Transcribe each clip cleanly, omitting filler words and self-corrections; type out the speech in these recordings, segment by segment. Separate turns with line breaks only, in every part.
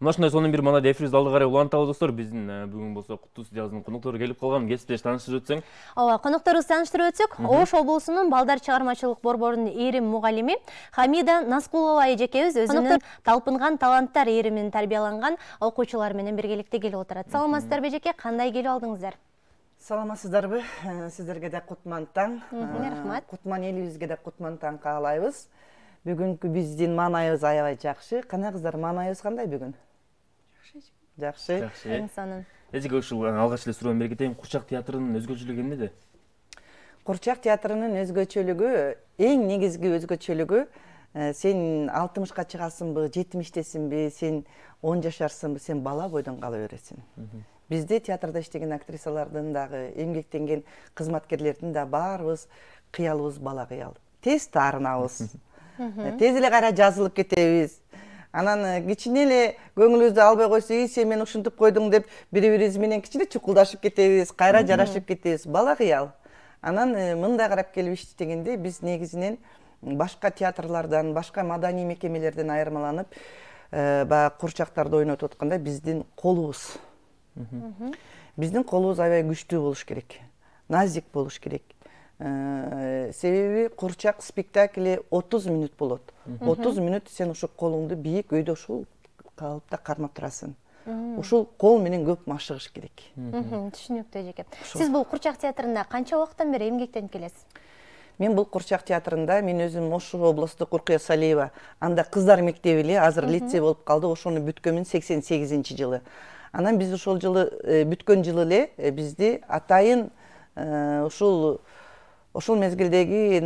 Мына ушундай сонун бир мана эфирибизди алга карай улантабыз достор. Биздин бүгүн болсо куттуу студиябыздын коноктору келип калган. Кесиптеш таныштырып өтсөң.
Ооба, конокторубузду таныштырып өтсөк, Ош облусунун Балдар чыгармачылык борборунун эрим мугалими Хамида Наскулова эжекебиз өзүнүн талпынган таланттар эриминен тарбияланган окуучулар менен биргеликте келип отурат. Саламатсыздарбы эжеке, кандай келип алдыңыздар?
Саламатсыздарбы? Сиздерге да кутман таң.
Рахмат.
Кутман элибизге да кутман таң каалайбыз. Бүгүнкү биздин маанайыбыз аябай жакшы. Кандай кыздар, маанайыбыз кандай бүгүн? Жакшы.
Жакшы.
Эжеке ушул алгач эле суроону берип кетейин. Курчак театрынын өзгөчөлүгү эмнеде?
Курчак театрынын өзгөчөлүгү, эң негизги өзгөчөлүгү, сен 60-ка чыгасыңбы, 70-тесиңби, сен 10 жашарсыңбы, сен бала бойдон кала бересиң. Бизде театрда иштеген актрисалардын дагы, эмгектенген кызматкерлердин да баарыбыз кыялыбыз бала кыял. Тез таарынабыз. Тез эле кайра жазылып кетебиз. Анан кичине эле көңүлүбүздү албай койсо, сен мени ушинтип койдуң деп бири-бирибиз менен кичине чукулдашып кетебиз, кайра жарашып кетебиз. Бала кыял. Анан мындай карап келип иштегенде биз негизинен башка театрлардан, башка маданий мекемелерден айырмаланып, баягы курчактарды ойнотуп атканда биздин колубуз. Биздин колубуз аябай күчтүү болуш керек. Назик болуш керек. Себеби курчак спектакли 30 мүнөт болот. 30 мүнөт сен ушул колуңду бийик өйдө ушул калыпта кармап турасың. Ушул кол менен көп машыгыш керек.
Түшүнүктүү эжеке. Сиз бул Курчак театрында канча убакыттан бери эмгектенип келесиз?
Мен бул Курчак театрында, мен өзүм Ош облустук Уркуя Салиева, анда кыздар мектеби эле, азыр лицей болуп калды, ошону бүткөнмүн 88-жылы. Анан биз ошол жылы бүткөн жылы эле бизди атайын ошол мезгилдеги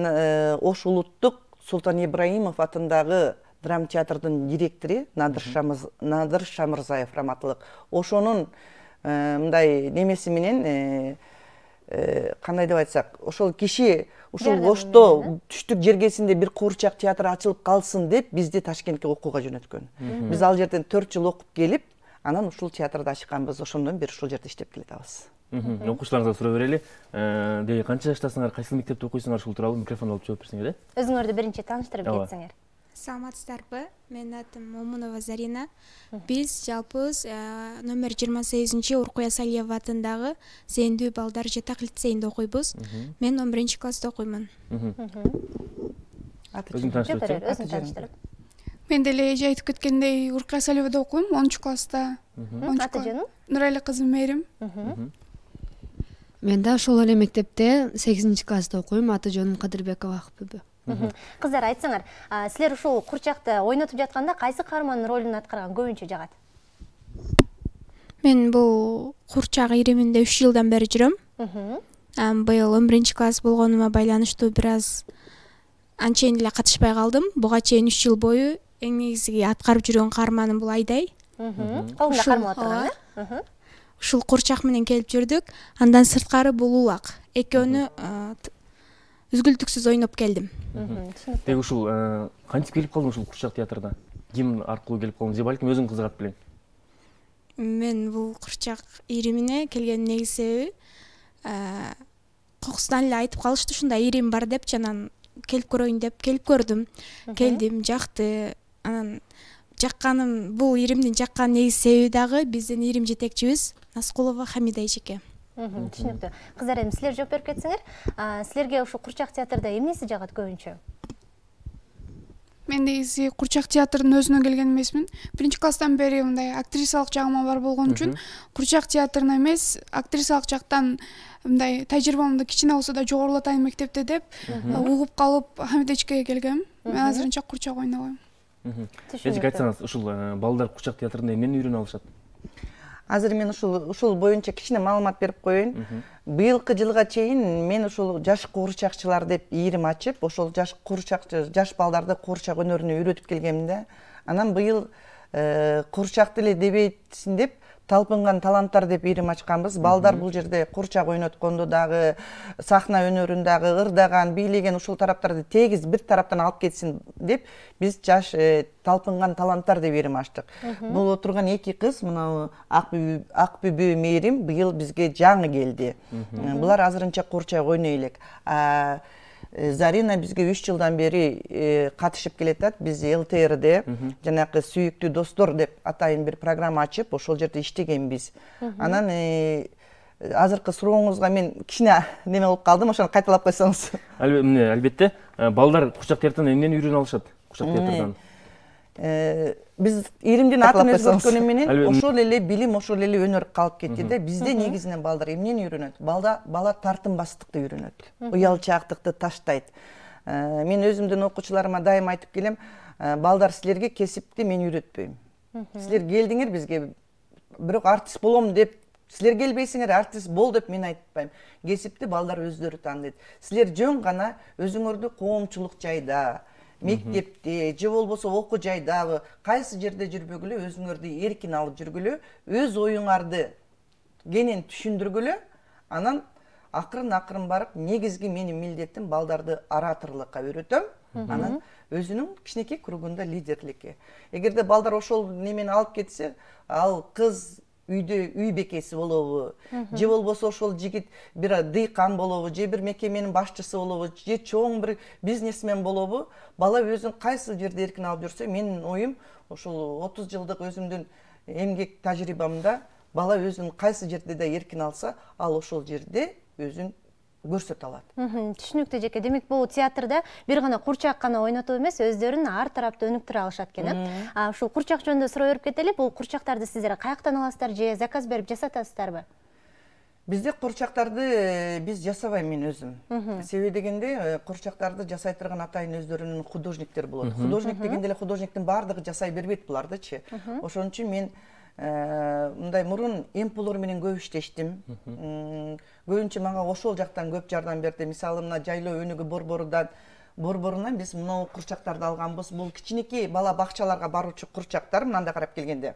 Ош улуттук Султан Ибраимов атындагы драма театрдын директору Надыр Шамырзаев раматылык. Ошонун мындай немеси менен кандай деп айтсак, ошол киши ушул Ошто түштүк жергесинде бир курчак театр ачылып калсын деп бизди Ташкентке окууга жөнөткөн. Биз ал жерден 4 жыл окуп келип, анан ушул театрда ачканбыз, ошондон бери ушул жерде иштеп келатабыз.
Окуучуларыңызга суроо берели. Деги канча жаштасыңар, кайсы мектепте окуйсуңар, ушул тууралуу микрофон алып жооп берсеңер,
Өзүңөрдү биринчи тааныштырып кетсеңер.
Саламатсыздарбы? Менин атым Момунова Зарина. Биз жалпыбыз номер 28 Уркуя Салиева атындагы Зендүү балдар жатак лицейинде окуйбуз. Мен 11 класста окуймун.
Өзүң тааныштырып.
Мен деле эже айтып кеткендей Уркуя Салиевада окуйм, 10 класста.
Аты жөнүң?
Нурайла кызым Мерим.
Мен да ошол эле мектепте 8 класста окуйм, аты жөнүм Кадырбекова Акбүбү.
Кыздар, айтсаңар, силер ушул курчакты ойнотуп жатканда кайсы каармандын ролун аткарган көбүнчө жагат?
Мен бул курчак ириминде 3 жылдан бери жүрөм. Быйыл 11 класс болгонума байланыштуу бир аз анчейин эле катышпай калдым. Буга чейин 3 жыл бою эң негизги аткарып жүргөн каарманым бул Айдай.
Колунда кармап отурган,
Ушул курчак менен келип жүрдүк. Андан сырткары бул Улак. Экөөнү үзгүлтүксүз ойноп келдим.
Деги ушул кантип келип калдың ушул Курчак театрда? Ким аркылуу келип калдың же балким өзүң кызыгат белең?
Мен бул курчак иримине келген негизи себеби кокусунан эле айтып калышты, ушундай ирим бар деп, анан келип көрөйүн деп келип көрдүм. Келдим, жакты. Анан жакканым, бул иримдин жаккан негизи себеби дагы биздин ирим жетекчибиз Наскулова Хамида эжеке.
Түшүнүктүү. Кыздар, эми силер жооп берип кетсеңер, силерге ушул Курчак театрда эмнеси жагат көбүнчө?
Мен негизи Курчак театрдын өзүнө келген эмесмин. Биринчи класстан бери мындай актрисалык жагыма бар болгон үчүн Курчак театрына эмес, актрисалык жактан мындай тажрыйбамды кичине болсо да жогорулатайын мектепте деп угуп калып Хамида эжекеге келгем. Мен азырынча курчак ойнобойм.
Эжеке, айтсаңыз, ушул балдар Курчак театрында эмнени үйрөнүп алышат?
Азыр мен ушул боюнча кичине маалымат берип коеюн. Быйылкы жылга чейин мен ушул жаш курчакчылар деп ирим ачып, ошол жаш балдарды курчак өнөрүнө үйрөтүп келгемин да. Анан быйыл курчакты эле дебейтсин деп талпынган таланттар деп ирим ачканбыз. Балдар бул жерде курчак ойнотконду дагы, сахна өнөрүн дагы, ырдаган, бийлеген ушул тараптарды тегиз бир тараптан алып кетсин деп биз жаш талпынган таланттар деп ирим ачтык. Бул отурган эки кыз, мына Акбүбү Мерим быйыл бизге жаңы келди. Булар азырынча курчак ойной элек. Зарина бизге 3 жылдан бери катышып келатат. Биз ЛТРде жанакы сүйүктүү достор деп атайын бир программа ачып, ошол жерде иштегенбиз. Анан азыркы сурооңузга мен кичине неме болуп калдым, ошону кайталап койсоңуз.
Албетте, балдар курчак театрдан эмнени үйрөнө алышат? Курчак театрдан.
Биз иримдин атын өзгөрткөнү менен ошол эле билим, ошол эле өнөр калып кетти да. Бизде негизинен балдар эмнени үйрөнөт? Бала тартынбастыкты үйрөнөт. Уялчаактыкты таштайт. Мен өзүмдүн окуучуларыма дайым айтып келем, балдар силерге кесипти мен үйрөтпөйм. Силер келдиңер бизге, бирок артист болом деп силер келбейсиңер, артист бол деп мен айтпайм. Кесипти балдар өздөрү тандайт. Силер жөн гана өзүңөрдү коомчулук жайда, мектепте, же болбосо окуу жайдагы кайсы жерде жүрбөгүлө өзүңөрдү эркин алып жүргүлө, өз оюңарды кенен түшүндүргүлө, анан акырын барып негизги менин милдетим балдарды ораторлукка үйрөтөм, анан өзүнүн кичинекей кругунда лидерликке. Эгерде балдар ошол немени алып кетсе, ал кыз үйдө үй бекеси болобу, же болбосо ошол жигит бир дыйкан болобу, же бир мекеменин башчысы болобу, же чоң бир бизнесмен болобу, бала өзүн кайсы жерде эркин алып жүрсө, менин оюм ошол 30 жылдык өзүмдүн эмгек тажрыйбамда бала өзүн кайсы жерде да эркин алса, ал ошол жерде өзүн көрсөтө алат.
Түшүнүктүү жеке. Демек бул театрда бир гана курчак гана ойнотуу эмес, өздөрүн ар тарапта өнүктүрө алышат экен. Ушул курчак жөнүндө суроо берип кетели. Бул курчактарды сиздер каяктан аласыздар же заказ берип жасатасыздарбы?
Бизде курчактарды биз жасабайм мен өзүм. Себеби дегенде курчактарды жасай турган атайын өздөрүнүн художниктер болот. Художник дегенде эле художниктин баардыгы жасай бербейт булардычы. Ошон үчүн мен мындай мурун эмпулор менен көп иштештим. Көбүнчө мага ошол жактан көп жардам берди. Мисалы мына жайлоо өнүгүү борборунан биз мына курчактарды алганбыз. Бул кичинекей бала бакчаларга баруучу курчактар, мындай карап келгенде.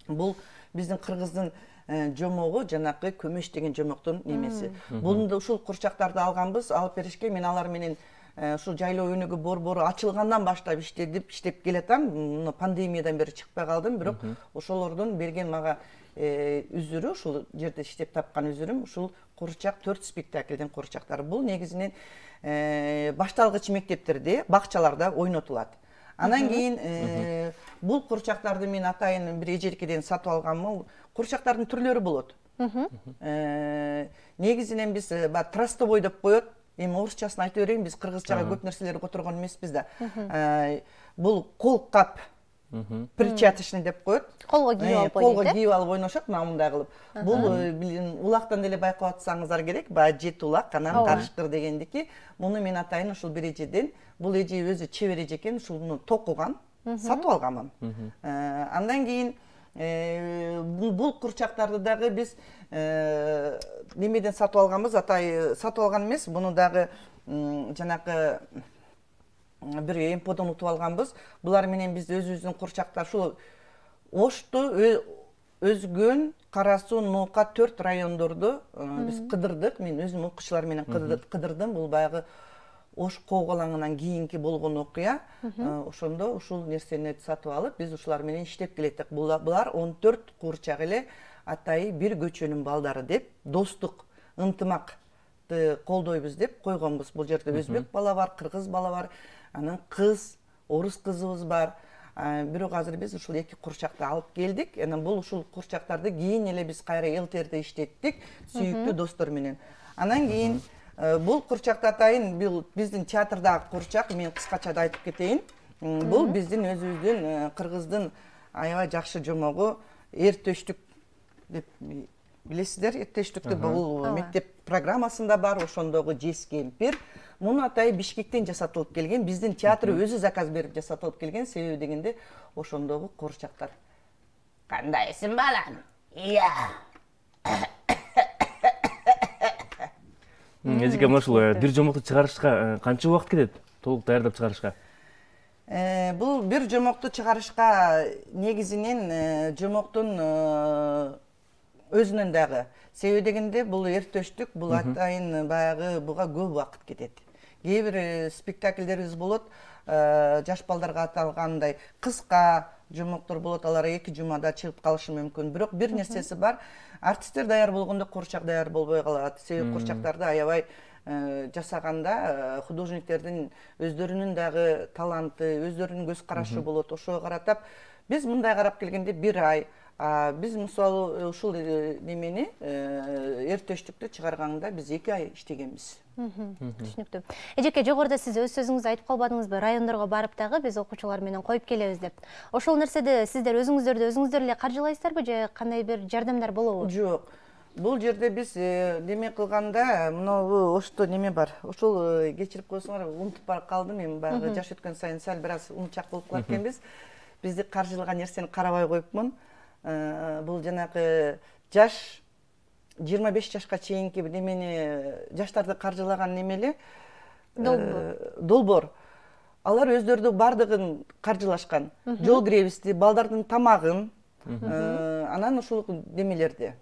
Бул биздин кыргыздын жомогу, жанакы көмөш деген жомоктун немеси. Бул ушул курчактарды алганбыз, алып беришке мен алар менен ушул жайлоо өнүгүү борбору ачылгандан баштап иштеп келатам. Пандемиядан бери чыкпай калдым, бирок ошолордун берген мага үзүрү, ушул жерде иштеп тапкан үзүрүм, ушул курчак 4 спектакльдин курчактары. Бул негизинен башталгыч мектептерде, бакчаларда ойнотулат. Анан кийин бул курчактарды мен атайын бир эжеркеден сатып алганмын. Курчактардын түрлөрү болот. Негизинен биз трастовой деп коет. Эми орусчасын айтып берейин, биз кыргызчага көп нерселерди которгон эмеспиз да. Бул колкап, перчаточный деп коет.
Колго кийип алып
колго кийип алып ойношот, мындай кылып. Бул улактан эле байкап атсаңыздар керек, баягы 7 улак, анан карышкыр дегендики. Муну мен атайын ушул бир эжеден, бул эже өзү чебер эже экен, ушуну токуган, сатып алганмын. Андан кийин бул курчактарды дагы биз немеден сатып алганбыз, атай сатып алган эмес, буну дагы жанакы бир эмподон утуп алганбыз. Булар менен биз өзүбүздүн курчактар ушул Ошту өзгөн, Кара Суу, Нуука 4 райондорду биз кыдырдык. Мен өзүм окуучулар менен кыдырдым. Бул баягы Ош коогалаңынан кийинки болгон окуя. Ошондо ушул нерсени сатып алып, биз ушулар менен иштеп келеттик. Булар 14 курчак эле атайы бир көчөнүн балдары деп, достук, ынтымакты колдойбуз деп койгонбуз. Бул жерде өзбек бала бар, кыргыз бала бар, анан кыз, орус кызыбыз бар. Бирок азыр биз ушул 2 курчакты алып келдик. Анан бул ушул курчактарды кийин эле биз кайра ЛТРде иштеттик, сүйүктүү достор менен. Анан кийин бул курчакты атайын биздин театрдагы курчак, мен кыскача да айтып кетейин. Бул биздин өзүбүздүн кыргыздын аябай жакшы жомогу эртөштүк деп билесиздер. Эртөштүктү бул мектеп программасында бар, ошондогу жес кемпир. Муну атай Бишкектен жасатылып келген, биздин театр өзү заказ берип жасатылып келген. Себеби дегенде ошондогу курчактар. Кандайсың балам? Ия.
Эжеке, мына ушул бир жомокту чыгарышка канча убакыт кетет? Толук даярдап чыгарышка?
Бул бир жомокту чыгарышка негизинен жомоктун өзүнөн дагы. Себеби дегенде бул эртөштүк, бул атайын баягы буга көп убакыт кетет. Кээ бир спектакльдерибиз болот, жаш балдарга аталгандай кыска жомоктор болот, алар 2 жумада чыгып калышы мүмкүн. Бирок бир нерсеси бар, артисттер даяр болгондо курчак даяр болбой калат. Себеби курчактарды аябай жасаганда художниктердин өздөрүнүн дагы таланты, өздөрүнүн көз карашы болот. Ошого каратап биз мындай карап келгенде 1 ай, биз мисалы ушул немени эртештүктү чыгарганда биз 2 ай иштегенбиз.
Түшүнүктүү. Эжеке, жогоруда сиз өз сөзүңүздө айтып калбадыңызбы, райондорго барып дагы биз окуучулар менен коюп келебиз деп. Ошол нерседе сиздер өзүңүздөр эле каржылайсыздарбы же кандай бир жардамдар болобу?
Жок. Бул жерде биз неме кылганда, мынау ошто неме бар. Ошол кечирип койсоңор, унутуп барып калдым. Мен баягы жаш өткөн сайын сал бир аз унутчак болуп калат экенбиз. Бизди каржылаган нерсени карабай коюпмун. Бул жанагы жаш 25 жашка чейинки немени жаштарды каржылаган немеле долбоор. Алар өздөрү бардыгын каржылашкан. Жол киребизди, балдардын тамагын, анан ушул немелерди,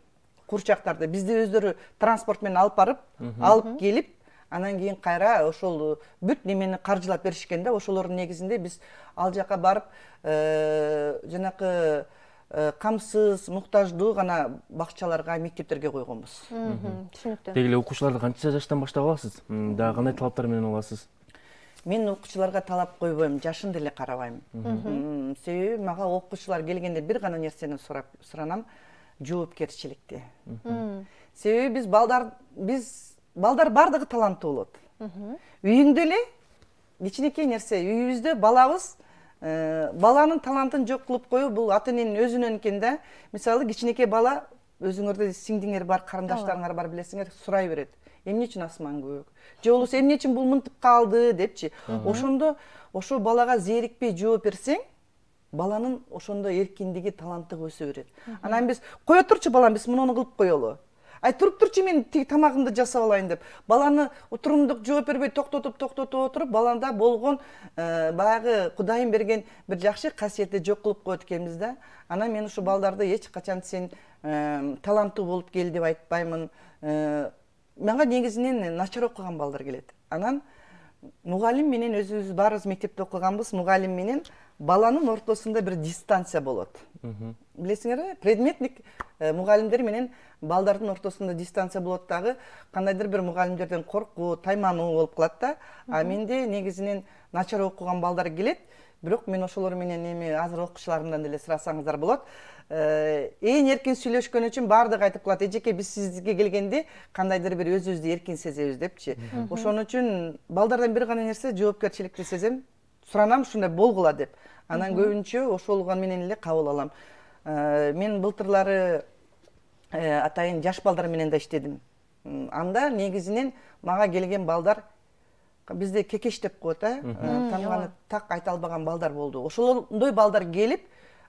курчактарды бизди өздөрү транспорт менен алып барып, алып келип, анан кийин кайра ошол бүт немени каржылап беришкен да. Ошолордун негизинде биз ал жака барып, жанакы камсыз, муктаждуу гана бакчаларга, мектептерге койгонбуз.
Түшүнүктүү.
Деги эле окуучуларды канча жаштан баштап аласыз? Дагы кандай талаптар менен аласыз?
Мен окуучуларга талап койбойм, жашын деле карабайм. Себеби мага окуучулар келгенде бир гана нерсени суранам, жоопкерчиликти. Себеби балдар бардыгы таланттуу болот. Үйүңдө эле кичинекей нерсе, үйүбүздө балабыз баланын талантын жок кылып коюу бул ата эненин өзүнөн экен да. Мисалы кичинекей бала, өзүңөрдө сиңдиңер бар, карындаштарыңар бар, билесиңер, сурай берет. Эмне үчүн асман көк? Же болбосо эмне үчүн бул мынтип калды депчи. Ошондо ошо балага зерикпей жооп берсең, баланын ошондо эркиндиги, таланттыгы өсө берет. Анан биз кое турчу балам, биз муну кылып коелу. Ай туруп турчу, мен тиги тамагымды жасап алайын деп. Баланы утурумдук жооп бербей токтотуп отуруп, баланда болгон баягы Кудайым берген бир жакшы касиетти жок кылып коет экенбиз да. Анан мен ушу балдарды эч качан сен таланттуу болуп кел деп айтпаймын. Мага негизинен начар окуган балдар келет. Анан мугалим менен өзүбүз барыбыз мектепте окуганбыз, мугалим менен баланын ортосунда бир дистанция болот. Билесиңерби, предметник мугалимдер менен балдардын ортосунда дистанция болот дагы, кандайдыр бир мугалимдерден коркуу, таймануу болуп калат да. А менде негизинен начар окуган балдар келет, бирок мен ошолор менен эми азыр окуучуларымдан деле сурасаңыздар болот. Эң эркин сүйлөшкөн үчүн бардыгы айтып калат, эжеке биз сизге келгенде кандайдыр бир өзүбүздү эркин сезебиз депчи. Ошон үчүн балдардан бир гана нерсе, жоопкерчиликти сезем, суранам ушундай болгула деп. Анан көбүнчө ошолгон менен эле кабыл алам. Мен былтырлары атайын жаш балдар менен да иштедим. Анда негизинен мага келген балдар бизде кекеш деп коет, танганы так айта албаган балдар болду. Ошондой балдар келип,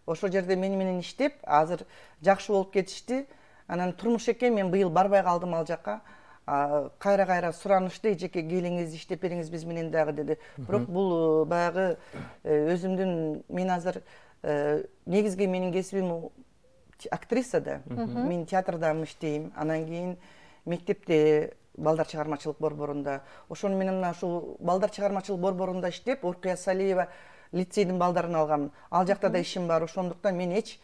ошол жерде менен иштеп, азыр жакшы болуп кетишти. Анан турмуш экен, мен быйыл барбай калдым ал жака. Кайра суранышты, эжеке келиңиз, иштеп бериңиз биз менен дагы деди. Бирок бул баягы өзүмдүн, мен азыр негизги менин кесибим актриса да. Мен театрда иштейм. Анан кийин мектепте балдар чыгармачылык борборунда. Ошону менен мына ушул балдар чыгармачылык борборунда иштеп, Уркуя Салиева лицейдин балдарын алгам. Ал жакта да ишим бар. Ошондуктан мен эч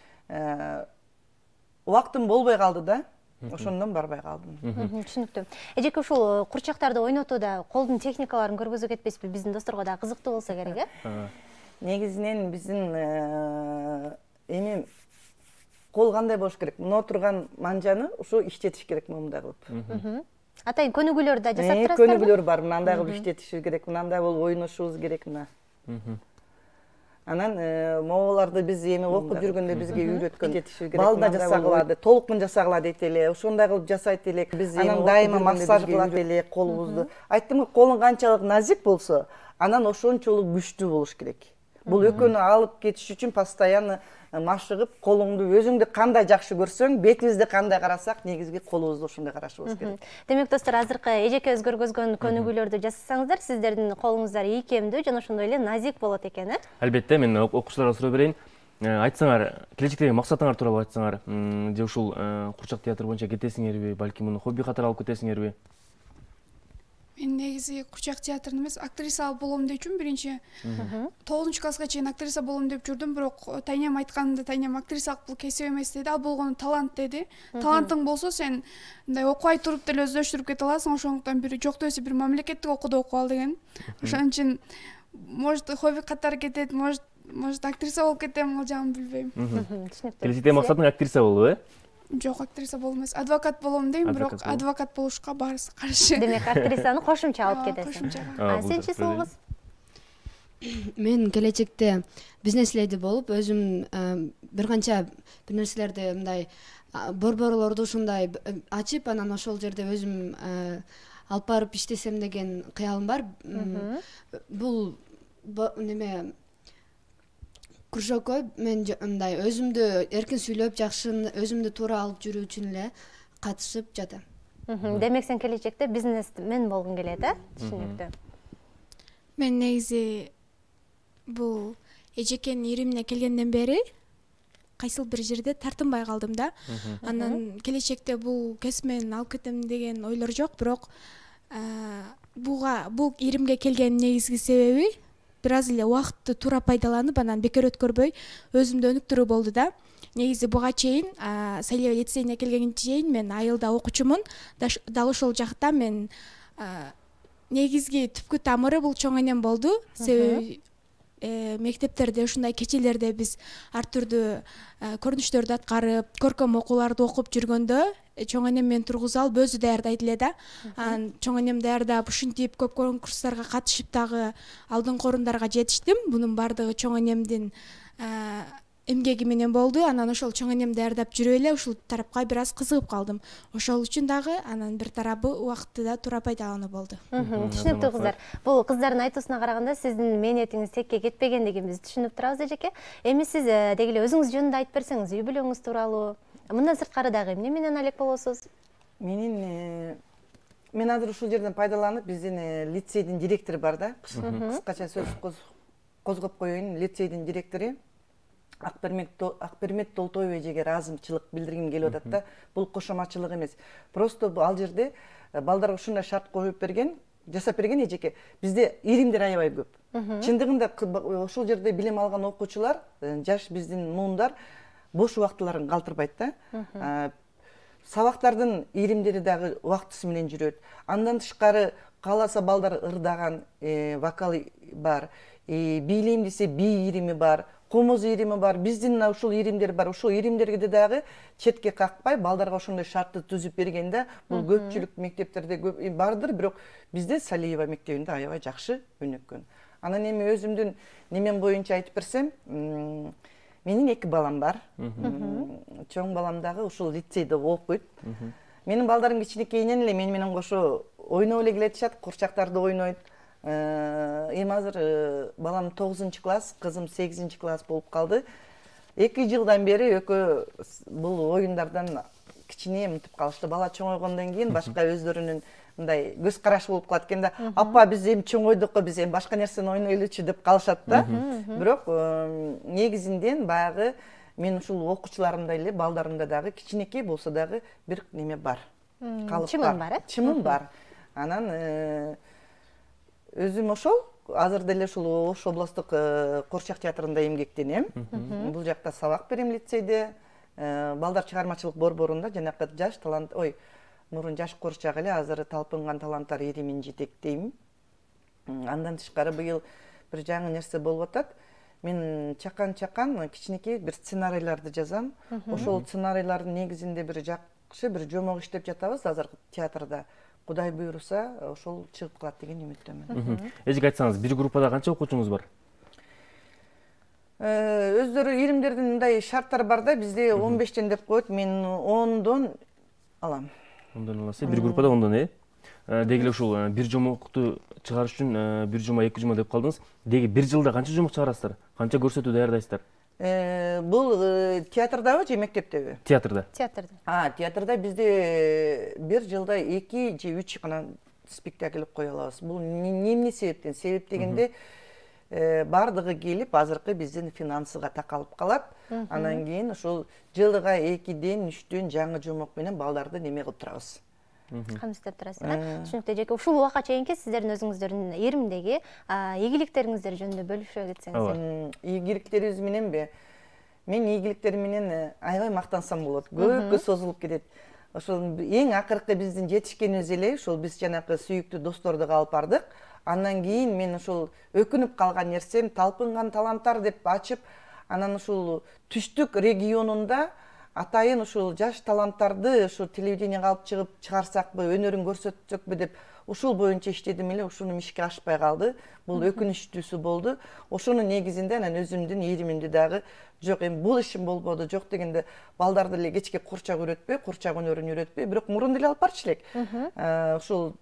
убактым болбой калды да. Ошондон барбай калдым.
Түшүнүктүү. Эжеке, ушул курчактарды ойнотууда колдун техникаларын көргөзүп кетпеспи? Биздин досторго да кызыктуу болсо керек,
Негизинен биздин эми кол кандай болуш керек? Мына турган манжаны ушу иштетиш керек момундай кылып.
Атайын көнүгүүлөр да жасап турасыздарбы?
Көнүгүүлөр бар, мындай кылып иштетишибиз керек, мындай болуп ойношубуз керек мына. Анан могуларды биз эми окуп жүргөндө бизге үйрөткөн. Балда жасагыла, толкун жасагыла дейт эле, ошондой кылып жасайт элек. Биз анан дайыма массаж кылат элек колубузду. Айттым, колуң канчалык назик болсо, анан ошончолук күчтүү болуш керек. Бул экөөнү алып кетиш үчүн постоянно машыгып, колуңду өзүңдү кандай жакшы көрсөң, бетибизди кандай карасак, негизги колубузду ошондой карашыбыз керек.
Демек достор, азыркы эжекебиз көргөзгөн көнүгүүлөрдү жасасаңыздар, сиздердин колуңуздар ийкемдүү жана ошондой эле назик болот экен,
Албетте, мен окуучуларга суроо берейин. Айтсаңар, келечектеги максатыңар тууралуу айтсаңар, же ушул курчак театр боюнча кетесиңерби, балки муну хобби катары алып кетесиңерби?
Мен негизи курчак театрын эмес, актриса болом деп жүрүм. Биринчи 9-класска чейин актриса болом деп жүрдүм, бирок тайнем айтканымда тайнем актрисалык бул кесип эмес деди, ал болгону талант деди. Талантың болсо сен мындай окубай туруп деле өздөштүрүп кете аласың, ошондуктан бир жок десе бир мамлекеттик окууда окуп ал деген. Ошон үчүн может хобби катары кетет, может актриса болуп кетем, ал жагын билбейм.
Келечекте максатың актриса болуу,
Жок, актриса болом эмес, адвокат болом дейм, бирок адвокат болушка баарысы каршы.
Демек актрисаны кошумча алып кетесиң.
Кошумча.
Сенчи Сулгуз?
Мен келечекте бизнес леди болуп, өзүм бир канча бир нерселерди мындай борборлорду ушундай ачып, анан ошол жерде өзүм алып барып иштесем деген кыялым бар. Бул неме кружокко мен мындай өзүмдү эркин сүйлөп, жакшы өзүмдү туура алып жүрүү үчүн эле катышып жатам.
Демек сен келечекте бизнесмен болгуң келет, Түшүнүктүү.
Мен негизи бул эжекенин иримине келгенден бери кайсыл бир жерде тартынбай калдым да. Анан келечекте бул кесип менен алып кетем деген ойлор жок, бирок бул иримге келгенин негизги себеби бир аз эле убакытты туура пайдаланып, анан бекер өткөрбөй өзүмдү өнүктүрүү болду да. Негизи буга чейин Сайлева лицейине келгенге чейин мен айылда окуучумун. Дал ошол жакта мен негизги түпкү тамыры бул чоң энем болду. Себеби мектептерде ушундай кечелерде биз ар түрдүү көрүнүштөрдү аткарып, көркөм окууларды окуп жүргөндө чоң энем мени тургузуп алып өзү даярдайт эле да. Анан чоң энем даярдап ушинтип көп конкурстарга катышып дагы алдыңкы орундарга жетиштим. Бунун баардыгы чоң энемдин эмгеги менен болду. Анан ошол чоң энем даярдап жүрүп эле ушул тарапка бир аз кызыгып калдым. Ошол үчүн дагы анан бир тарабы убакытты да туура пайдалануу болду.
Түшүнүктүү кыздар. Бул кыздардын айтуусуна караганда сиздин мээнетиңиз текке кетпегендигин биз түшүнүп турабыз эжеке. Эми сиз деги эле өзүңүз жөнүндө айтып берсеңиз, үй бүлөңүз тууралуу, мындан сырткары дагы эмне менен алек болосуз?
Мен азыр ушул жерден пайдаланып, биздин лицейдин директору бар да, кыскача сөз козгоп коеюн. Лицейдин директору Акпермет Толтоева эжеге ыраазычылык билдиргим келип атат да. Бул кошомачылык эмес. Просто ал жерде балдарга ушундай шарт коюп берген, жасап берген эжеке. Бизде иримдер аябай көп. Чындыгында ошол жерде билим алган окуучулар, жаш биздин муундар бош убактыларын калтырбайт да. Сабактардын иримдери дагы убактысы менен жүрөт. Андан тышкары кааласа балдар ырдаган вокал бар, бийлейм десе бий ирими бар, комуз ирими бар, биздин ушул иримдер бар. Ушул иримдерге дагы четке какпай балдарга ошондой шартты түзүп берген да. Бул көпчүлүк мектептерде көп бардыр, бирок бизде Салиева мектебинде аябай жакшы өнүккөн. Анан эми өзүмдүн немем боюнча айтып берсем, менин 2 балам бар. Чоң балам дагы ушул лицейде окуйт. Менин балдарым кичинекейинен эле мени менен кошо ойноп эле келетишат, курчактарды ойнойт. Эми азыр балам 9-класс, кызым 8-класс болуп калды. 2 жылдан бери экөө бул оюндардан кичине мынтип калышты. Бала чоңойгондон кийин башка өздөрүнүн мындай көз карашы болуп калат экен да. Апа биз эми чоңойдук, биз эми башка нерсени ойнойлучу деп калышат да. Бирок негизинен баягы мен ушул окуучуларымда эле балдарымда дагы кичинекей болсо дагы бир неме бар.
Чымын бар,
Чымын бар. Анан өзүм ошол азыр деле ушул Ош облустук Курчак театрында эмгектенем. Бул жакта сабак берем лицейде. Балдар чыгармачылык борборунда жанакы жаш талант, мурун жаш Курчак эле, азыр талпынган таланттар иримин жетектейм. Андан тышкары быйыл бир жаңы нерсе болуп атат. Мен чакан кичинекей бир сценарийларды жазам. Ошол сценарийлардын негизинде бир жакшы бир жомок иштеп жатабыз азыр театрда. Кудай буйруса, ошол чыгып калат деген үмүттөмүн.
Эжеке айтсаңыз, бир группада канча окуучуңуз бар?
Өздөрү иримдердин мындай шарттары бар да, бизде 15тен деп коет, мен 10дон алам.
10дон аласыз, бир группада 10дон, Деги эле ушул бир жомокту чыгарыш үчүн 1 жума, 2 жума деп калдыңыз. Деги бир жылда канча жомок чыгарасыздар? Канча көрсөтүү даярдайсыздар?
Бул театрдабы же мектептеби?
Театрда.
Театрда бизде бир жылда 2 же 3 гана спектакль кое алабыз. Бул эмне себептен? Себеп дегенде бардыгы келип, азыркы биздин финансыга такалып калат. Анан кийин ушул жылга 2ден 3дөн жаңы жомок менен балдарды неме кылып турабыз.
камсыздап турасыздар. Түшүнүктүү эжеке, ушул убакка чейинки сиздердин өзүңүздөрдүн эримдеги ийгиликтериңиздер жөнүндө бөлүшө кетсеңиз.
Ийгиликтерибиз мененби? Мен ийгиликтерим менен аябай мактансам болот. Көпкө созулуп кетет. Ошол эң акыркы биздин жетишкенибиз эле ушул биз жанакы сүйүктүү досторду калып бардык. Андан кийин мен ушул өкүнүп калган нерсем талпынган таланттар деп ачып, анан ушул түштүк регионунда атайын ушул жаш таланттарды ушу телевидениеге алып чыгып чыгарсакпы, өнөрүн көрсөтсөкпү деп ушул боюнча иштедим эле, ушунун ишке ашпай калды. Бул өкүнүчтүүсү болду. Ошонун негизинде анан өзүмдүн иримимди дагы жок, эми бул ишим болбоду, жок дегенде балдарды эле кечке курчак үйрөтпөй, курчак өнөрүн үйрөтпөй, бирок мурун деле алып барчу элек. Ушул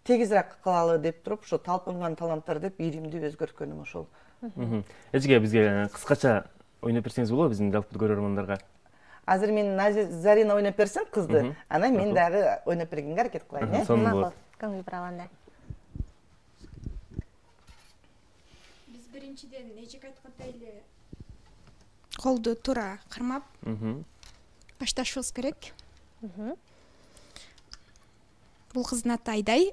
тегизирээк кылалы деп туруп, ошо талпынган таланттар деп иримди өзгөрткөнүм ошол.
Эжеке, бизге кыскача ойноп берсеңиз болобу биздин жалпы көрөрмандарга?
Азыр мен Зарина ойноп берсем кызды, анан мен дагы ойноп бергенге аракет кылайын, э?
Макул, көңүл буралгандай.
Биз биринчиден эжеке айткандай эле колду туура кармап башташыбыз керек. Бул кыздын аты Айдай.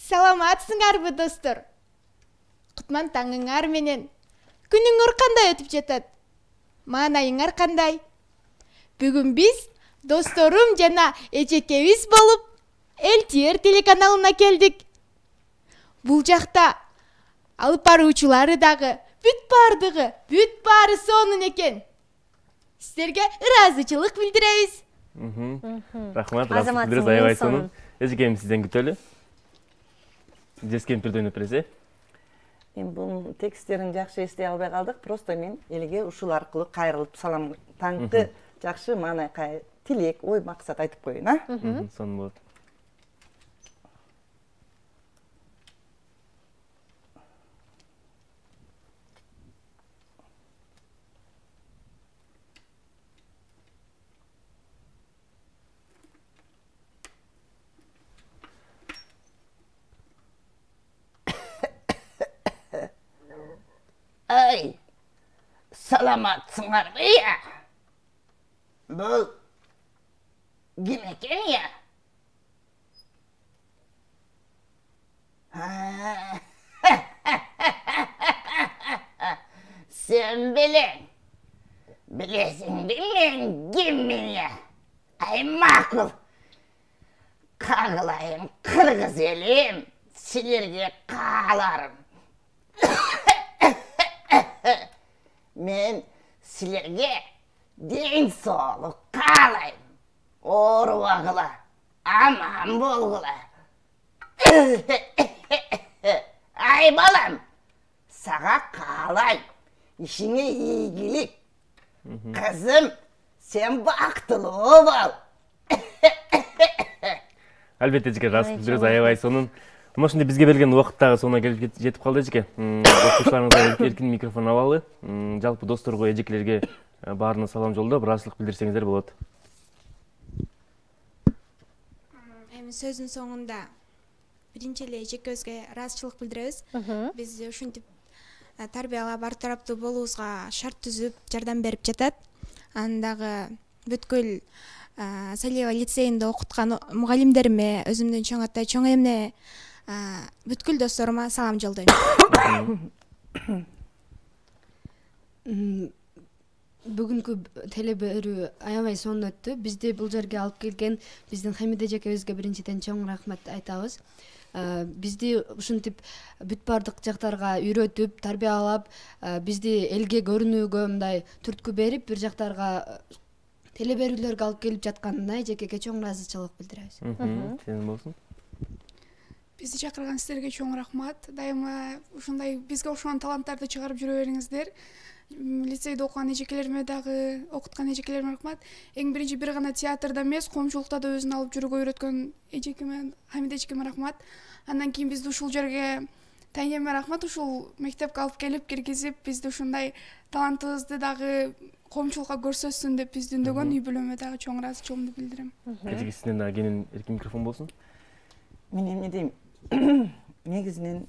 Саламатсыңарбы достор? Кутман таңыңар менен. Күнүңөр кандай өтүп жатат? Маанайыңар кандай? Бүгүн биз досторум жана эжекебиз болуп ЛТР телеканалына келдик. Бул жакта алып баруучулары дагы бүт баары сонун экен. Сиздерге ыраазычылык билдиребиз.
Рахмат, ыраазычылык аябай сонун. Эжекем сизден күтөлү. Жес кемпирди ойноп бересиз, э?
Эми бул тексттерин жакшы эстей албай калдык, просто мен элге ушул аркылуу кайрылып салам, таңкы жакшы маанай, тилек, ой, максат айтып коеюн, а?
Сонун болот.
Ай, саламатсыңарбы я? Бұл ким экен я? Sen bilesің мен киммин я? Ай, макул. Кагылайым, кыргыз элим, силерге кааларым. Men силерге ден соолук каалайм. Оорубагыла, аман болгула. Ай балам, сага каалайм. Ишиңе ийгилик. Кызым, сен бактылуу бол.
Албетте эжеке, рас билдиребиз, аябай сонун. Мына ушундай бизге берилген убакыт дагы соңуна келип жетип калды эжеке. Окуучуларыңызга эркин микрофон алалы. Жалпы досторго, эжекелерге баарына салам жолдоп, ыраазычылык билдирсеңиздер болот.
Эми сөздүн соңунда биринчи эле эжекебизге ыраазычылык билдиребиз. Биз ушинтип тарбиялап ар тараптуу болуубузга шарт түзүп, жардам берип жатат. Анан дагы бүткүл Салиева лицейинде окуткан мугалимдериме, өзүмдүн чоң атай, чоң эмне, бүткүл досторума салам жолдойм.
Бүгүнкү телеберүү аябай сонун өттү. Бизди бул жерге алып келген биздин Хамида эжекебизге биринчиден чоң рахмат айтабыз. Бизди ушинтип бүт бардык жактарга үйрөтүп, тарбиялап, бизди элге көрүнүүгө мындай түрткү берип, бир жактарга телеберүүлөргө алып келип жатканына эжекеге чоң ыраазычылык билдиребиз.
Сенин болсун.
Бизди чакырган сиздерге чоң рахмат. Дайыма ушундай бизге ошон таланттарды чыгарып жүрө бериңиздер. Лицейде окуган эжекелериме дагы, окуткан эжекелериме рахмат. Эң биринчи бир гана театрда эмес, коомчулукта да өзүн алып жүрүүгө үйрөткөн эжекеме, Хамида эжекеме рахмат. Андан кийин бизди ушул жерге таңеме рахмат, ушул мектепке алып келип киргизип, бизди ушундай талантыбызды дагы коомчулукка көрсөтсүн деп бизди үндөгөн үй бүлөмө дагы чоң ыраазычылыгымды билдирем.
Эжеке, сизден дагы кенен эркин микрофон болсун.
Мен эмне дейм? Негизинен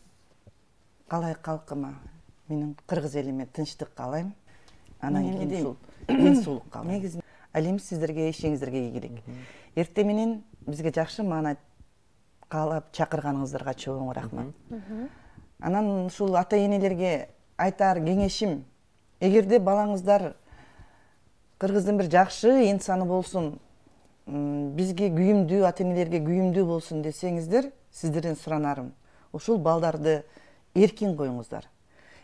калай калкыма, менин кыргыз элиме тынчтык каалайм. Анан кийин ушул ден соолук каалайм. ал эми сиздерге ишиңиздерге ийгилик. Эртең менен бизге жакшы маана каалап чакырганыңыздарга чоң рахмат. Анан ушул ата-энелерге айтар кеңешим, эгерде балаңыздар кыргыздын бир жакшы инсаны болсун, бизге күйүмдүү, ата-энелерге күйүмдүү болсун десеңиздер, сиздерден суранарым, ушул балдарды эркин коюңуздар.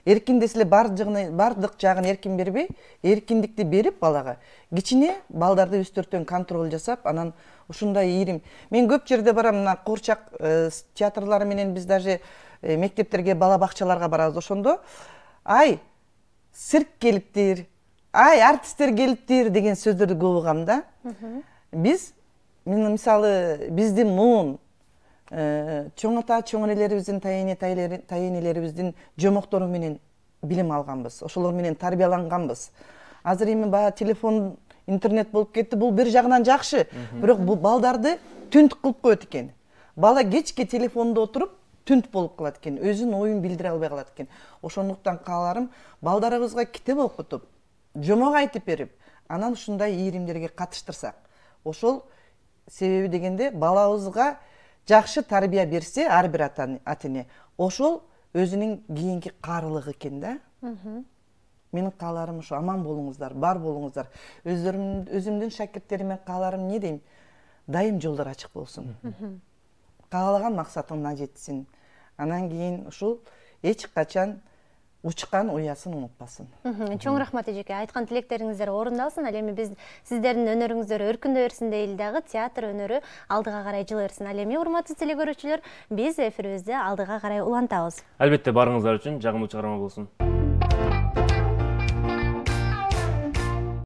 Эркин деселе бардык жагын эркин бербей, эркиндикти берип балага, кичине балдарды үстөртөн контроль жасап, анан ушундай ийрим. Мен көп жерде барам, мына куурчак театрлары менен биз даже мектептерге, бала бакчаларга барабыз. Ошондо ай цирк келиптир, ай артисттер келиптир деген сөздөрдү көп угам да. Биз мисалы биздин муун чоң ата чоң энелерибиздин тайенелерибиздин жомоктору менен билим алганбыз, ошолор менен тарбияланганбыз. Азыр эми баягы телефон, интернет болуп кетти, бул бир жагынан жакшы, бирок бул балдарды түнт кылып коет экен. Бала кечке телефондо отуруп түнт болуп калат экен, өзүнүн оюн билдире албай калат экен. Ошондуктан кааларым, балдарыбызга китеп окутуп, жомок айтып берип, анан ушундай ийримдерге катыштырсак. Ошол себеби дегенде балабызга жакшы тарбия берсе ар бир ата-эне, ошол өзүнүн кийинки карылыгы экен да. Менин кааларым ушу, аман болуңуздар, бар болуңуздар. Өзүмдүн шакирттериме кааларым не дейм? Дайым жолдор ачык болсун. Каалаган максатыңа жетсин. Анан кийин ушул эч качан учкан уясын унутпасын.
Чоң рахмат эжеке, айткан тилектериңиздер орундалсын. Ал эми биз сиздердин өнөрүңүздөр өркүндөй берсин дейли дагы, театр өнөрү алдыга карай жылы берсин. Ал эми урматтуу телекөрүүчүлөр, биз эфирибизди алдыга карай улантабыз.
Албетте барыңыздар үчүн жагымдуу чыгарма болсун.